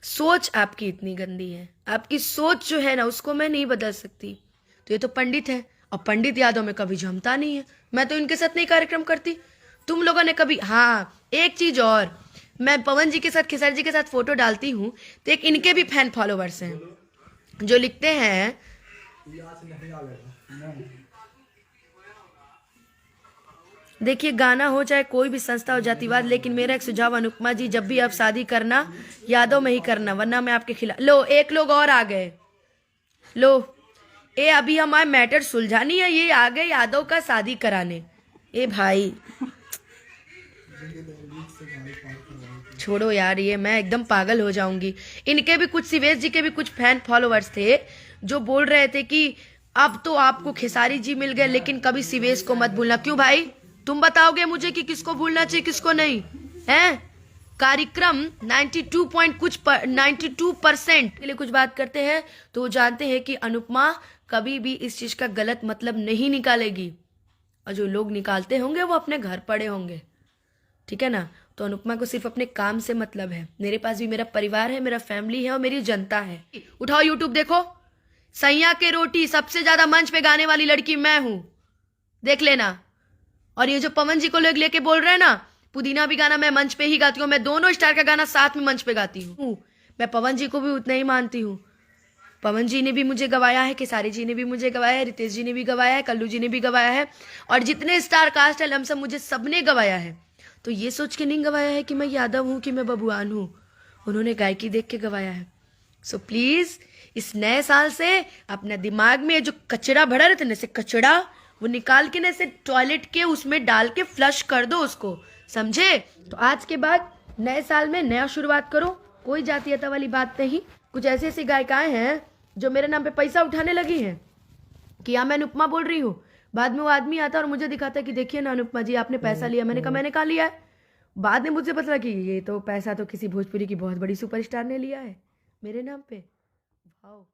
सोच आपकी इतनी गंदी है, आपकी सोच जो है ना उसको मैं नहीं बदल सकती। तो ये तो पंडित है और पंडित यादों में कभी जमता नहीं है, मैं तो इनके साथ नहीं कार्यक्रम करती। तुम लोगों ने कभी, हाँ एक चीज और, मैं पवन जी के साथ खेसारी जी के साथ फोटो डालती हूँ तो एक इनके भी फैन फॉलोवर्स हैं जो लिखते हैं, देखिए गाना हो चाहे कोई भी संस्था हो जातिवाद, लेकिन मेरा एक सुझाव अनुपमा जी, जब भी आप शादी करना यादों में ही करना, वरना मैं आपके खिलाफ। लो एक लोग और आ गए, लो ये अभी हमारे मैटर सुलझानी है, ये आ गए यादव का शादी कराने। ए भाई छोड़ो यार, ये मैं एकदम पागल हो जाऊंगी। इनके भी कुछ, शिवेश जी के भी कुछ फैन फॉलोअर्स थे जो बोल रहे थे कि अब तो आपको खेसारी जी मिल गए लेकिन कभी शिवेश को मत भूलना। क्यों भाई, तुम बताओगे मुझे कि किसको भूलना चाहिए किसको नहीं है? कार्यक्रम 92 पॉइंट कुछ 92% के लिए कुछ बात करते हैं तो वो जानते हैं कि अनुपमा कभी भी इस चीज का गलत मतलब नहीं निकालेगी, और जो लोग निकालते होंगे वो अपने घर पड़े होंगे, ठीक है ना। तो अनुपमा को सिर्फ अपने काम से मतलब है, मेरे पास भी मेरा परिवार है, मेरा फैमिली है और मेरी जनता है। उठाओ यूट्यूब देखो, सैया के रोटी सबसे ज्यादा मंच पे गाने वाली लड़की मैं हूं, देख लेना। और ये जो पवन जी को लोग लेके बोल रहे हैं ना, पुदीना भी गाना मैं मंच पे ही गाती हूँ, मैं दोनों स्टार का गाना साथ में मंच पे गाती हूँ। मैं पवन जी को भी उतना ही मानती हूँ, पवन जी ने भी मुझे गवाया है, खेसारी जी ने भी मुझे गवाया है, रितेश जी ने भी गवाया है, कल्लू जी ने भी गवाया है, और जितने स्टार कास्ट है लमसम मुझे सबने गवाया है। तो ये सोच के नहीं गवाया है कि मैं यादव हूँ कि मैं बबुआन हूँ, उन्होंने गायकी देख के गवाया है। सो प्लीज इस नए साल से अपने दिमाग में जो कचरा भरा रहता है, जैसे कचरा वो निकाल के ना ऐसे टॉयलेट के उसमें डाल के फ्लश कर दो उसको, समझे? तो आज के बाद नए साल में नया शुरुआत करो, कोई जातीयता वाली बात नहीं। कुछ ऐसी ऐसी गायिकाएं हैं जो मेरे नाम पे पैसा उठाने लगी हैं कि हाँ मैं अनुपमा बोल रही हूँ, बाद में वो आदमी आता है और मुझे दिखाता है कि देखिए ना अनुपमा जी आपने पैसा लिया। मैंने कहा मैंने कहा लिया है? बाद में मुझे पता कि ये तो पैसा तो किसी भोजपुरी की बहुत बड़ी सुपरस्टार ने लिया है मेरे नाम पे। वाओ।